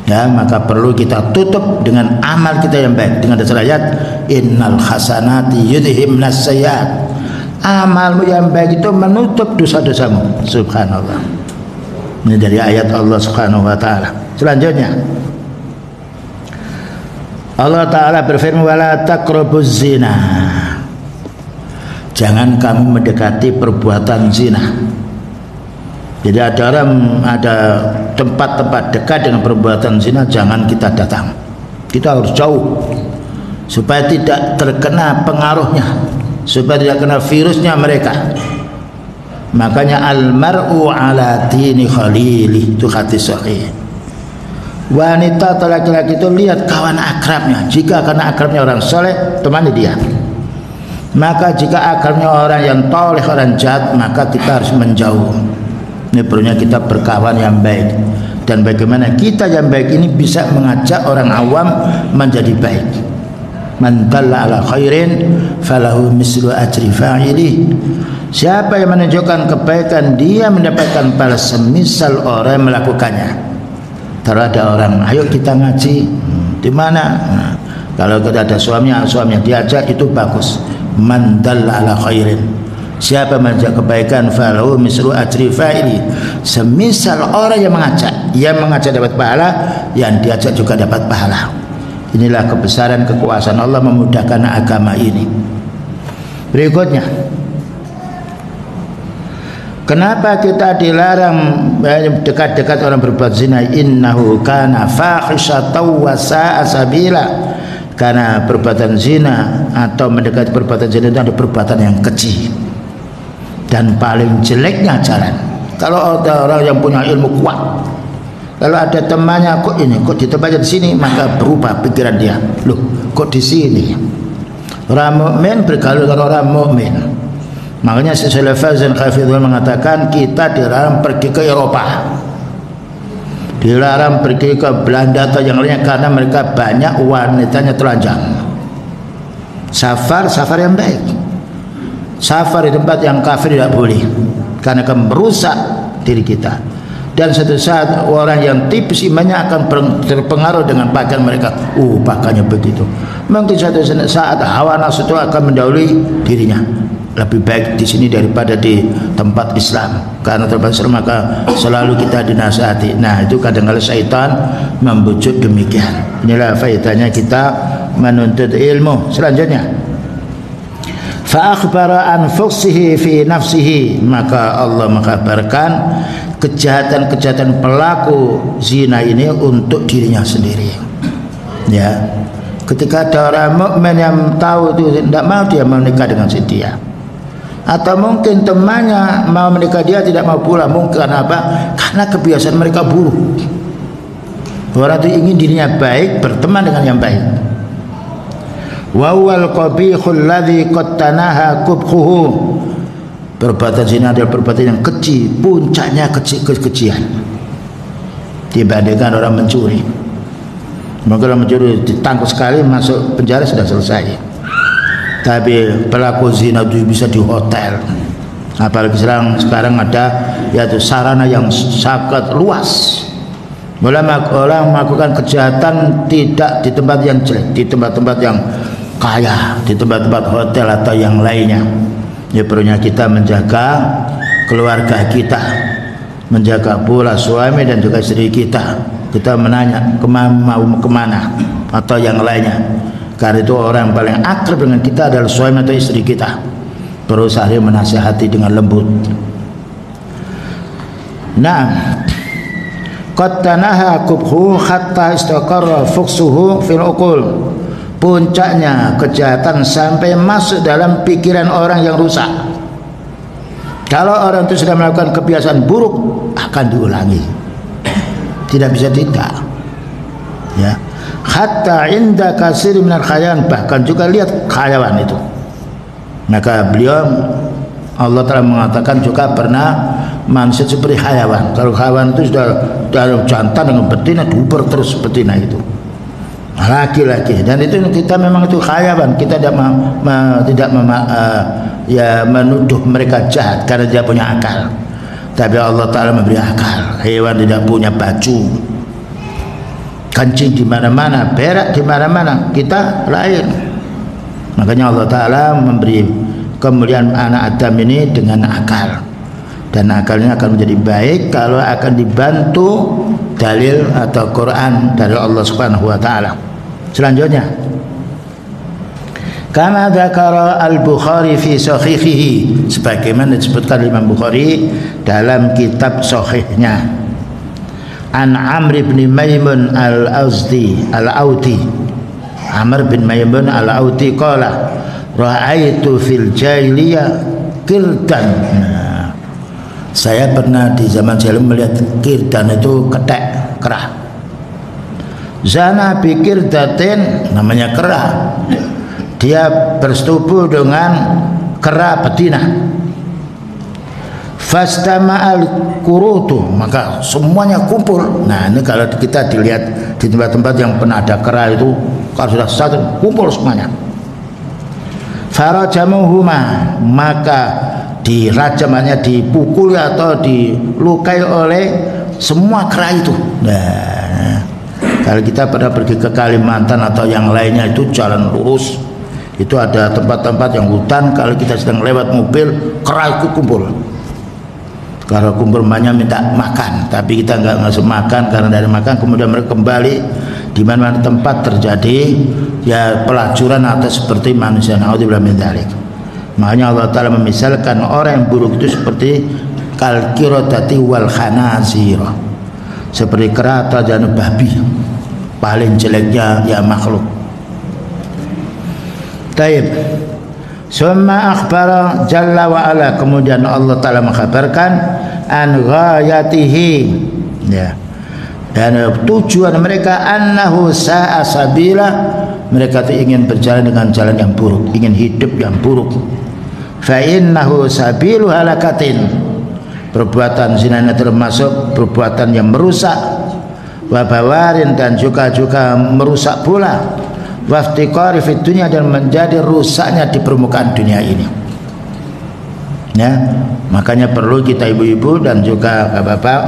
Ya, maka perlu kita tutup dengan amal kita yang baik dengan dasar ayat innal hasanati yudhibnas sayyiat. Amalmu yang baik itu menutup dosa-dosamu. Subhanallah. Ini dari ayat Allah Subhanahu wa taala. Selanjutnya Allah taala berfirman wala taqrabuz zina. Jangan kamu mendekati perbuatan zina. Jadi ada tempat-tempat dekat dengan perbuatan zina, jangan kita datang. Kita harus jauh supaya tidak terkena pengaruhnya, supaya tidak kena virusnya mereka. Makanya al-mar'u ala dini khalili, itu hadis sahih. Wanita atau laki-laki itu lihat kawan akrabnya. Jika karena akrabnya orang soleh, temani dia. Maka jika akrabnya orang yang toleh, orang jahat, maka kita harus menjauh. Ini perlunya kita berkawan yang baik. Dan bagaimana kita yang baik ini bisa mengajak orang awam menjadi baik. Man dalla ala khairin falahu mislu ajri fa'ilih. Siapa yang menunjukkan kebaikan, dia mendapatkan balas semisal orang yang melakukannya. Kalau ada orang, ayo kita ngaji, di mana? Nah, kalau kita ada suaminya diajak, itu bagus. Man dalla ala khairin, siapa mengajak kebaikan, falahu mislu ajri fa'ili, semisal orang yang mengajak dapat pahala, yang diajak juga dapat pahala. Inilah kebesaran kekuasaan Allah memudahkan agama ini. Berikutnya, kenapa kita dilarang dekat-dekat orang berbuat zina? Innahu kana fahisyatan wa sa'a sabila. Karena perbuatan zina atau mendekati perbuatan zina itu ada perbuatan yang keji dan paling jeleknya jalan. Kalau ada orang yang punya ilmu kuat, kalau ada temannya kok di tempatnya di sini, maka berubah pikiran dia. Loh, kok di sini? Orang mukmin bergaul dengan orang mukmin. Makanya Syekh Fauzan Hafizahullah mengatakan kita dilarang pergi ke Eropa, dilarang pergi ke Belanda atau yang lainnya karena mereka banyak wanitanya telanjang. Safar yang baik. Safar di tempat yang kafir tidak boleh, karena akan merusak diri kita. Dan suatu saat orang yang tipis imannya akan terpengaruh dengan pakaian mereka. Pakaiannya begitu. Mungkin suatu saat hawa nafsu itu akan mendahului dirinya. Lebih baik di sini daripada di tempat Islam. Karena tempat Islam maka selalu kita dinasihati. Nah, itu kadang-kadang syaitan membujuk demikian. Inilah faedahnya kita menuntut ilmu. Selanjutnya, fa akhbara an fuksihi fi nafsihi, maka Allah mengkabarkan kejahatan-kejahatan pelaku zina ini untuk dirinya sendiri. Ya, ketika ada orang mukmin yang tahu itu tidak mau dia menikah dengan si dia, atau mungkin temannya mau menikah dia tidak mau pula. Mungkin apa? Karena kebiasaan mereka buruk. Orang itu ingin dirinya baik, berteman dengan yang baik. Wa wal qabihul ladzi qad tanaha kubhuhu. Perbuatan zina adalah perbuatan yang keji, puncaknya kekejian dibandingkan orang mencuri. Maka orang mencuri ditangkap sekali masuk penjara sudah selesai. Tapi pelaku zina itu bisa di hotel. Apalagi sekarang ada yaitu sarana yang sangat luas. Orang melakukan kejahatan tidak di tempat yang jelek, di tempat-tempat yang kaya, di tempat-tempat hotel atau yang lainnya. Ya, perlunya kita menjaga keluarga kita, menjaga pula suami dan juga istri kita. Kita menanya mau kemana atau yang lainnya. Karena itu orang paling akrab dengan kita adalah suami atau istri kita. Berusaha menasihati dengan lembut. Nah, qad tanaha kubhu hatta istaqarra fuqsuhu fil uqul. Puncaknya kejahatan sampai masuk dalam pikiran orang yang rusak. Kalau orang itu sudah melakukan kebiasaan buruk, akan diulangi. Tidak bisa tidak. Ya. Hatta inda kasir minal khayawan, bahkan juga lihat khayawan itu. Maka beliau Allah telah mengatakan juga pernah manusia seperti khayawan. Kalau khayawan itu sudah jantan dengan betina, duper terus betina itu. Laki-laki, dan itu kita memang itu khayawan. Kita tidak menuduh mereka jahat karena dia punya akal. Tapi Allah Ta'ala memberi akal. Hewan tidak punya baju, Kancing di mana-mana, berak di mana-mana, kita lain. Makanya Allah Ta'ala memberi kemuliaan anak Adam ini dengan akal, dan akalnya akan menjadi baik kalau akan dibantu dalil atau Quran dari Allah Subhanahu wa Ta'ala. Selanjutnya, kama dzakara al-Bukhari fi sahihihi, sebagaimana disebutkan Imam Bukhari dalam kitab sahihnya, an Amr bin Maimun al-Audi, Amr bin Maimun al-Audi qala ra'aitu fil jahiliyah kirdan. Nah, saya pernah di zaman jahiliyah melihat kirdan itu ketek, kerah. Zana bi kirdatin, namanya kerah. Dia bersetubuh dengan kera betina. Fastama'al kurutu, maka semuanya kumpul. Nah, ini kalau kita dilihat di tempat-tempat yang pernah ada kera itu, kalau sudah satu kumpul semuanya. Farajamuhuma, maka dirajamannya, dipukul atau dilukai oleh semua kera itu. Nah, kalau kita pernah pergi ke Kalimantan atau yang lainnya, itu jalan lurus, itu ada tempat-tempat yang hutan. Kalau kita sedang lewat mobil, kera itu kumpul. Kalau kumpul banyak minta makan, tapi kita nggak ngasih makan, karena dari makan kemudian mereka kembali di mana-mana tempat terjadi ya pelacuran atau seperti manusia. Naudzubillah min dzalik. Makanya Allah Ta'ala memisalkan orang yang buruk itu seperti kalkirodati wal khanazir, seperti kera atau jangan babi, paling jeleknya ya makhluk. Taib. Summa akhbara jalla wa ala, kemudian Allah Ta'ala mengkhabarkan an ghayatihi, ya, dan tujuan mereka annahu sa'a sabila, mereka itu ingin berjalan dengan jalan yang buruk, ingin hidup yang buruk. Fa innahu sabilu halakatin, perbuatan zina ini termasuk perbuatan yang merusak, wa bawarin, dan juga merusak pula, waftiqari fid dunya, dan menjadi rusaknya di permukaan dunia ini. Ya, makanya perlu kita ibu-ibu dan juga bapak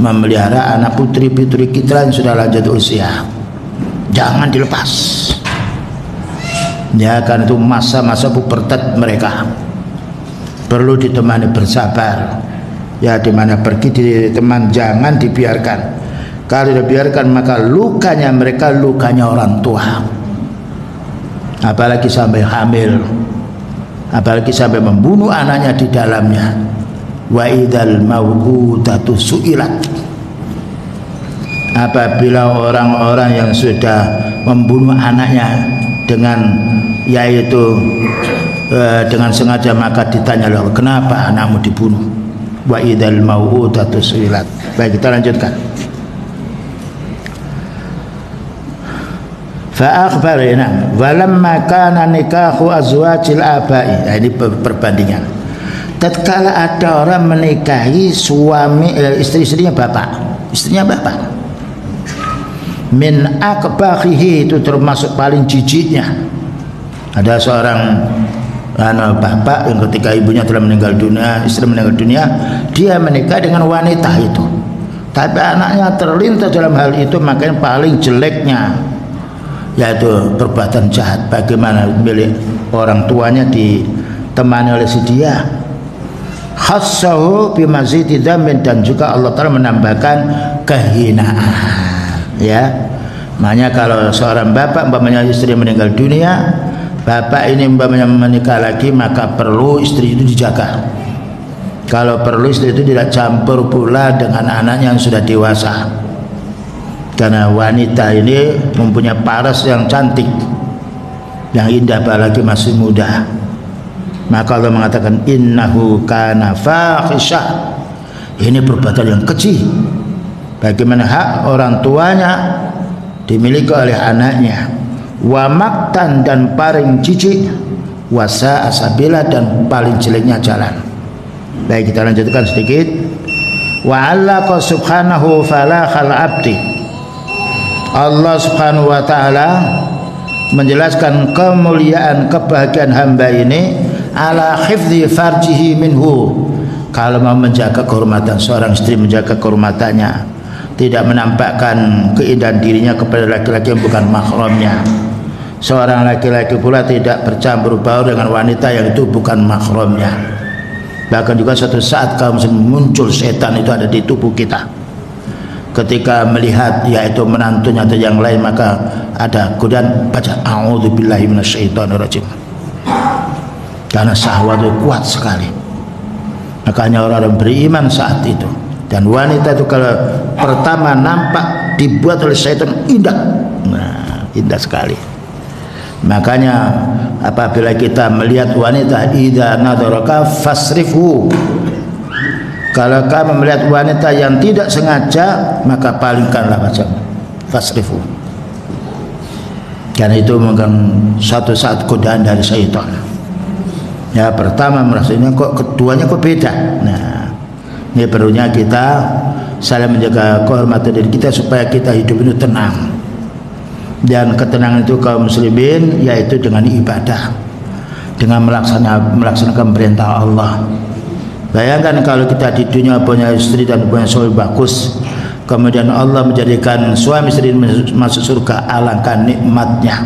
memelihara anak putri-putri kita yang sudah lanjut usia. Jangan dilepas. Ya, karena itu masa-masa pubertas mereka. Perlu ditemani bersabar. Ya, dimana pergi diteman, jangan dibiarkan. Kalau dibiarkan maka lukanya mereka lukanya orang tua. Apalagi sampai hamil, apalagi sampai membunuh anaknya di dalamnya. Wa idzal mau'udatu su'ilat, apabila orang-orang yang sudah membunuh anaknya dengan yaitu dengan sengaja, maka ditanya, loh, kenapa anakmu dibunuh? Wa idzal mau'udatu su'ilat. Baik, kita lanjutkan. Fa'akhbarina walamma kana nikahu azwajil abai. Nah, ini perbandingan. Tatkala ada orang menikahi suami istri-istrinya bapak, istrinya bapak, min akbahihi, itu termasuk paling jijiknya. Ada seorang bapak yang ketika ibunya telah meninggal dunia, istri meninggal dunia, dia menikah dengan wanita itu, tapi anaknya terlintas dalam hal itu, makanya paling jeleknya yaitu perbuatan jahat. Bagaimana milik orang tuanya ditemani oleh si dia, khassahu bimazidi dzamin, dan juga Allah Ta'ala menambahkan kehinaan. Ya, makanya kalau seorang bapak umpamanya istri meninggal dunia, bapak ini umpamanya menikah lagi, maka perlu istri itu dijaga. Kalau perlu istri itu tidak campur pula dengan anaknya yang sudah dewasa, karena wanita ini mempunyai paras yang cantik, yang indah, apalagi masih muda. Maka Allah mengatakan innahu kana fahisyah, ini perbuatan yang keji. Bagaimana hak orang tuanya dimiliki oleh anaknya, wa maktan, dan paling jijik, wa sa'a sabila, dan paling jeleknya jalan. Baik, kita lanjutkan sedikit. Wa 'allaqa subhanahu falahal 'abdi, Allah Subhanahu wa Ta'ala menjelaskan kemuliaan kebahagiaan hamba ini ala hifdzi farjihi minhu, kalau mau menjaga kehormatan seorang istri, menjaga kehormatannya, tidak menampakkan keindahan dirinya kepada laki-laki yang bukan mahramnya. Seorang laki-laki pula tidak bercampur baur dengan wanita yang itu bukan mahramnya. Bahkan juga suatu saat kaum muslim muncul setan itu ada di tubuh kita. Ketika melihat yaitu menantunya atau yang lain, maka ada godaan baca a'udzubillahi minasyaitonirrajim. Karena syahwat itu kuat sekali. Makanya orang-orang beriman saat itu, dan wanita itu kalau pertama nampak dibuat oleh syaitan indah. Nah, indah sekali. Makanya apabila kita melihat wanita, idza nadaraka fasrifu, kalau kamu melihat wanita yang tidak sengaja, maka palingkanlah wajahmu. Fasrifu. Karena itu mungkin suatu saat godaan dari syaitan. Ya, pertama merasanya kok, keduanya kok beda. Nah, ini perlunya kita saling menjaga kehormatan diri kita supaya kita hidup ini tenang. Dan ketenangan itu kaum muslimin yaitu dengan ibadah, dengan melaksanakan perintah Allah. Bayangkan kalau kita di dunia punya istri dan punya suami bagus, kemudian Allah menjadikan suami istri masuk surga, alangkah nikmatnya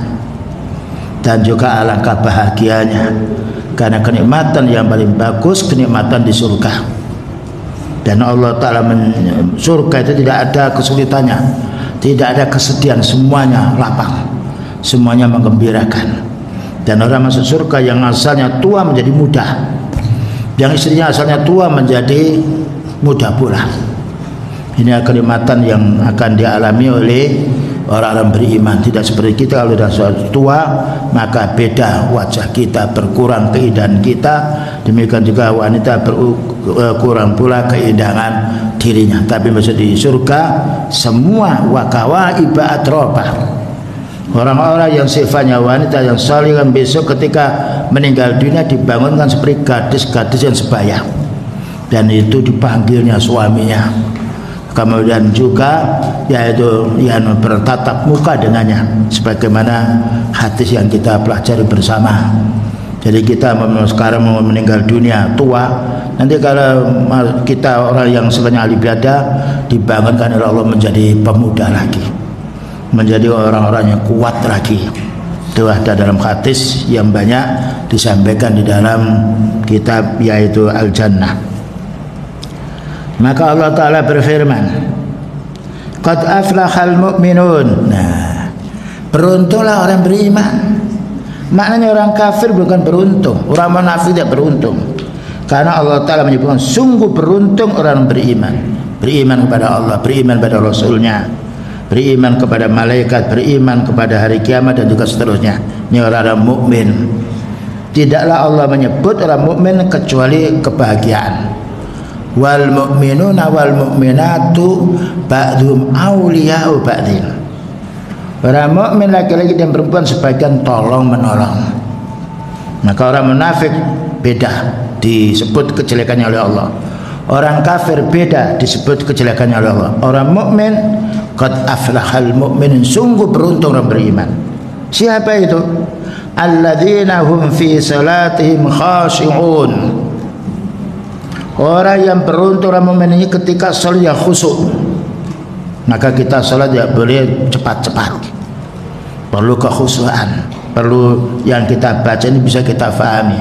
dan juga alangkah bahagianya. Karena kenikmatan yang paling bagus kenikmatan di surga. Dan Allah Ta'ala surga itu tidak ada kesulitannya, tidak ada kesedihan, semuanya lapang, semuanya menggembirakan. Dan orang masuk surga yang asalnya tua menjadi muda, yang istrinya asalnya tua menjadi muda pula. Ini kenikmatan yang akan dialami oleh orang-orang beriman. Tidak seperti kita, kalau sudah tua maka beda wajah kita, berkurang keindahan kita. Demikian juga wanita berkurang pula keindahan dirinya. Tapi masuk di surga semua wakawa iba atropa. Orang-orang yang sifatnya wanita yang saleh besok ketika meninggal dunia dibangunkan seperti gadis-gadis yang sebaya, dan itu dipanggilnya suaminya. Kemudian juga yaitu yang bertatap muka dengannya, sebagaimana hadis yang kita pelajari bersama. Jadi kita sekarang mau meninggal dunia tua, nanti kalau kita orang yang sebenarnya ahli ibadah dibangunkan oleh Allah menjadi pemuda lagi, menjadi orang-orang yang kuat lagi. Itu ada dalam hadis yang banyak disampaikan di dalam kitab yaitu Al-Jannah. Maka Allah Ta'ala berfirman, qad aflahal mu'minun. Nah, beruntunglah orang beriman. Maknanya orang kafir bukan beruntung, orang munafik tidak beruntung. Karena Allah Ta'ala menyebutkan sungguh beruntung orang beriman. Beriman kepada Allah, beriman kepada Rasulnya, beriman kepada malaikat, beriman kepada hari kiamat dan juga seterusnya. Ini orang-orang mukmin. Tidaklah Allah menyebut orang mukmin kecuali kebahagiaan. Wal mu'minuna wal mu'minatu ba'dhum awliya'u ba'dhin. Orang mukmin laki-laki dan perempuan sebagian tolong menolong. Maka orang munafik beda, disebut kejelekannya oleh Allah. Orang kafir beda, disebut kejelekannya oleh Allah. Orang mukmin qad aflahal mu'minun, sungguh beruntung orang beriman. Siapa itu? Alladzina hum fi salatihim khashi'un. Orang yang beruntung orang mukmin ini ketika salat yang khusyuk. Maka kita salat tidak boleh cepat-cepat, perlu kekhusyuan, perlu yang kita baca ini bisa kita fahami.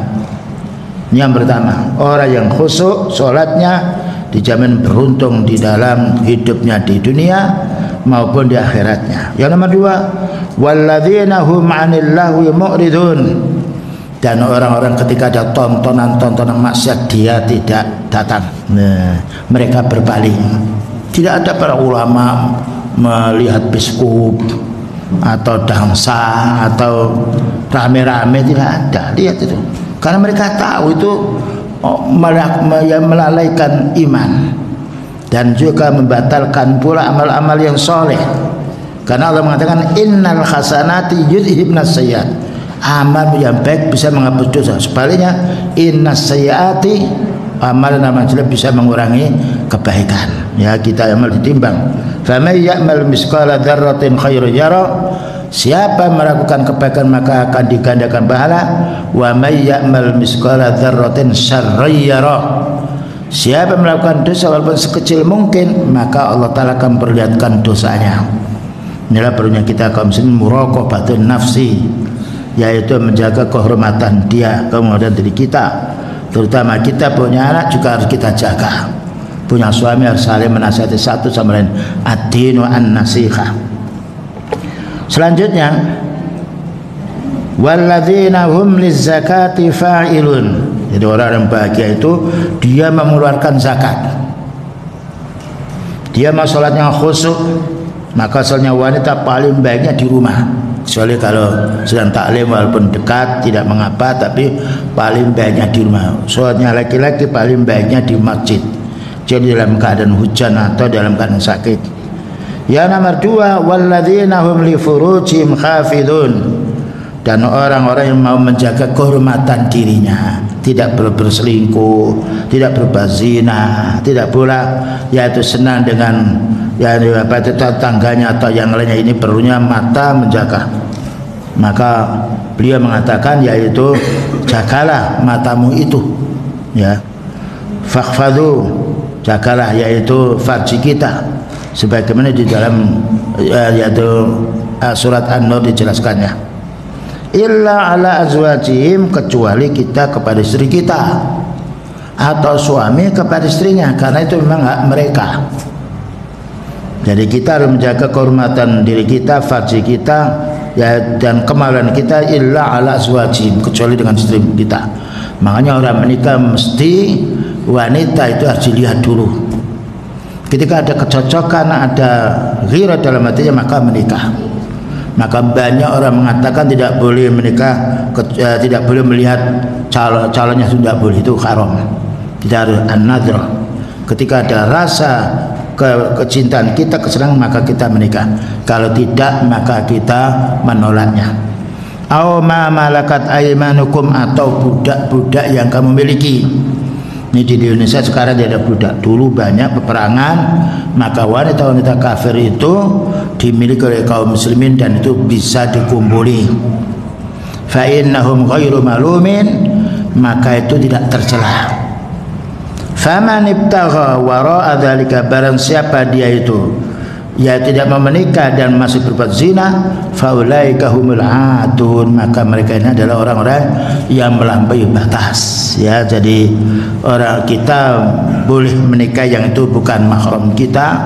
Yang pertama, orang yang khusyuk salatnya dijamin beruntung di dalam hidupnya di dunia maupun di akhiratnya. Yang nomor dua, walladzina hum 'anil lahwi mu'ridun. Dan orang-orang ketika ada tontonan maksiat dia tidak datang. Nah, mereka berpaling. Tidak ada para ulama melihat biskup atau dansa atau rame-rame, tidak ada. Lihat itu. Karena mereka tahu itu melalaikan iman dan juga membatalkan pula amal-amal yang soleh. Karena Allah mengatakan innal hasanati yudhibnas sayyi'at. Amal yang baik bisa menghapus dosa. Sebaliknya innas sayyiati, amal-amal jelek bisa mengurangi kebaikan. Ya, kita amal ditimbang. Faman ya'mal misqala dzarratin khairan yara. Siapa melakukan kebaikan maka akan digandakan pahala. Wa may ya'mal misqala dzarratin syarran yara. Siapa melakukan dosa walaupun sekecil mungkin, maka Allah Ta'ala akan perlihatkan dosanya. Inilah perlunya kita kaum muslimin muraqabatun nafsi, yaitu menjaga kehormatan dia, kemudian diri kita. Terutama kita punya anak juga harus kita jaga. Punya suami harus saling menasihati satu sama lain. Ad-dinu an-nasihah. Selanjutnya, walladzina hum lizzakati fa'ilun. Jadi orang yang bahagia itu dia mengeluarkan zakat. Dia mau sholatnya khusyuk, maka sholatnya wanita paling baiknya di rumah. Kecuali kalau sedang taklim walaupun dekat tidak mengapa, tapi paling baiknya di rumah. Sholatnya laki-laki paling baiknya di masjid. Jadi dalam keadaan hujan atau dalam keadaan sakit. Yang nomor 2, walladzina hum li furujihim hafidun. Dan orang-orang yang mau menjaga kehormatan dirinya, tidak berselingkuh, tidak berbazina, tidak pula yaitu senang dengan tetangganya atau yang lainnya. Ini perlunya mata menjaga. Maka beliau mengatakan yaitu jagalah matamu itu, ya. Fakhfadhu, jagalah yaitu farji kita, sebagaimana di dalam yaitu surat An-Nur dijelaskannya. Illa ala azwajihim, kecuali kita kepada istri kita atau suami kepada istrinya, karena itu memang hak mereka. Jadi kita harus menjaga kehormatan diri kita, farji kita, ya, dan kemaluan kita. Illa ala azwajihim, kecuali dengan istri kita. Makanya orang menikah mesti wanita itu harus dilihat dulu. Ketika ada kecocokan, ada ghirah dalam hatinya, maka menikah. Maka banyak orang mengatakan tidak boleh menikah, tidak boleh melihat calonnya, sudah boleh, itu haram. Kita harus an-nadhrah. Ketika ada rasa kecintaan kita, kesenangan, maka kita menikah. Kalau tidak, maka kita menolaknya. Aw ma malakat aymanukum, atau budak-budak yang kamu miliki. Ini di Indonesia sekarang tidak ada budak. Dulu banyak peperangan, maka wanita-wanita kafir itu dimiliki oleh kaum muslimin dan itu bisa dikumpuli. Fa innahum ghairu malumin, maka itu tidak tercela. Faman ibtagha wara'a dzalika, barang siapa dia itu ya tidak mau menikah dan masih berbuat zina, faulaika humul aadun, maka mereka ini adalah orang-orang yang melampaui batas, ya. Jadi orang kita boleh menikah yang itu bukan mahram kita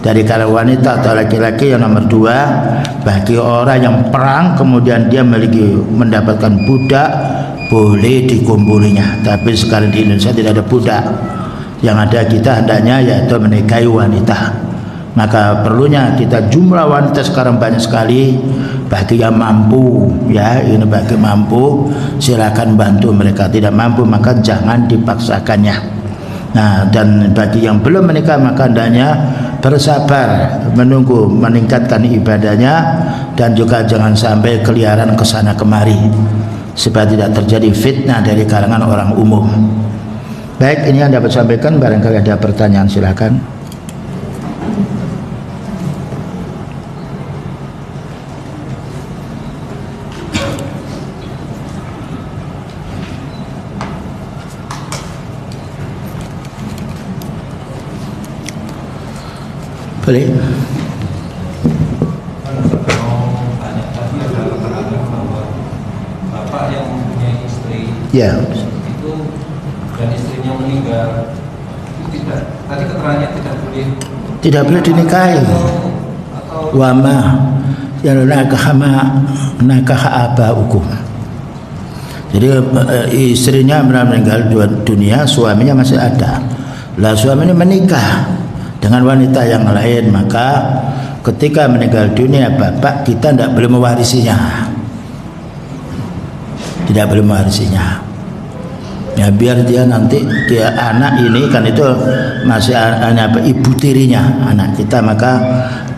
dari kalangan wanita atau laki-laki. Yang nomor 2, bagi orang yang perang kemudian dia mendapatkan budak, boleh dikumpulinya. Tapi sekarang di Indonesia tidak ada budak. Yang ada kita hendaknya yaitu menikahi wanita. Maka perlunya kita, jumlah wanita sekarang banyak sekali. Bagi yang mampu, ya, ini bagi mampu silakan bantu mereka. Tidak mampu maka jangan dipaksakannya. Nah, dan bagi yang belum menikah maka hendaknya bersabar menunggu meningkatkan ibadahnya, dan juga jangan sampai keliaran ke sana kemari supaya tidak terjadi fitnah dari kalangan orang umum. Baik, ini yang dapat sampaikan. Barangkali ada pertanyaan, silakan. Boleh. Bapak yang mempunyai istri, Ya. itu dan istrinya meninggal, itu tidak, tadi keterangannya tidak boleh dinikahi. atau Wama yang nakah abaukum. Jadi istrinya meninggal dunia, suaminya masih ada. Lah suaminya menikah dengan wanita yang lain, maka ketika meninggal dunia bapak kita tidak boleh mewarisinya, tidak boleh mewarisinya. Ya biar dia nanti, dia anak ini kan itu masih hanya ibu tirinya anak kita, maka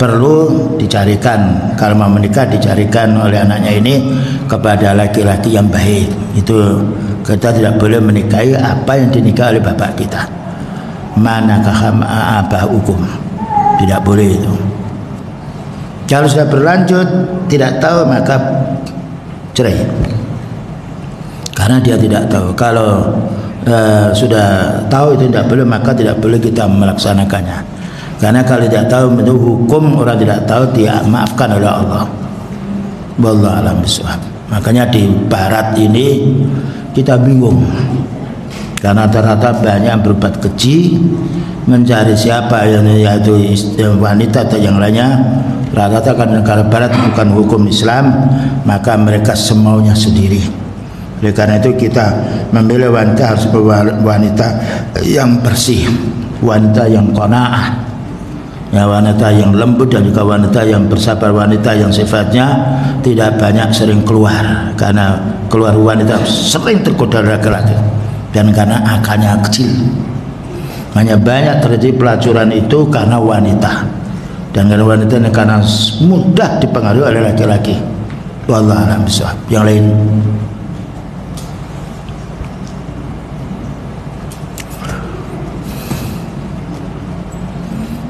perlu dicarikan, kalau mau menikah dicarikan oleh anaknya ini kepada laki-laki yang baik. Itu kita tidak boleh menikahi apa yang dinikahi oleh bapak kita. Manakah abaukum, tidak boleh itu. Kalau sudah berlanjut tidak tahu maka cerai, karena dia tidak tahu. Kalau sudah tahu itu tidak boleh, maka tidak boleh kita melaksanakannya. Karena kalau tidak tahu itu hukum orang tidak tahu dia maafkan oleh Allah. Wallahu a'lam bishawab. Makanya di barat ini kita bingung. Karena ternyata banyak berbuat keji, mencari siapa yang yaitu wanita atau yang lainnya. Rata-rata kan negara barat bukan hukum Islam, maka mereka semaunya sendiri. Oleh karena itu kita memilih wanita harus wanita yang bersih, wanita yang qanaah, ya, wanita yang lembut, dan juga wanita yang bersabar, wanita yang sifatnya tidak banyak sering keluar, karena keluar wanita sering tergoda laki-laki dan karena akalnya kecil. Hanya banyak terjadi pelacuran itu karena wanita, dan karena wanita ini karena mudah dipengaruhi oleh laki-laki. Wallahu a'lam bishawab. Yang lain.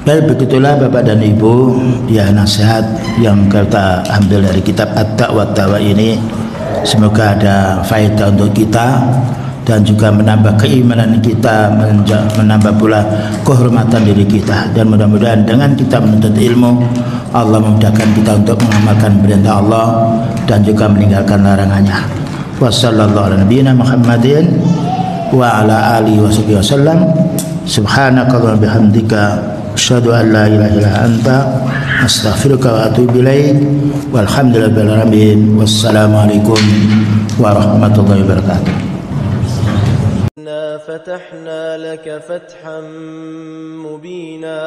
Baik, begitulah Bapak dan Ibu, ya, nasihat yang kita ambil dari kitab Ad-Da'wah Dawa ini. Semoga ada faedah untuk kita dan juga menambah keimanan kita, menambah pula kehormatan diri kita, dan mudah-mudahan dengan kita menuntut ilmu, Allah memudahkan kita untuk mengamalkan perintah Allah dan juga meninggalkan larangannya. Wassallallahu ala nabiyyina Muhammadin wa ala alihi wasallam. Subhanakallahumma bihamdika asyhadu an la ilaha illa anta astaghfiruka wa atubu ilaik. Walhamdulillahi rabbil alamin. Wassalamualaikum warahmatullahi wabarakatuh. فتحنا لك فتحا مبينا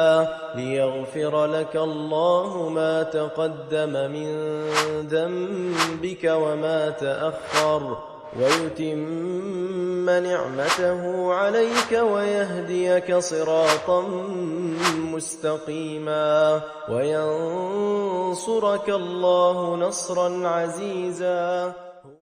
ليغفر لك الله ما تقدم من ذنبك وما تأخر ويتم نعمته عليك ويهديك صراطا مستقيما وينصرك الله نصرا عزيزا.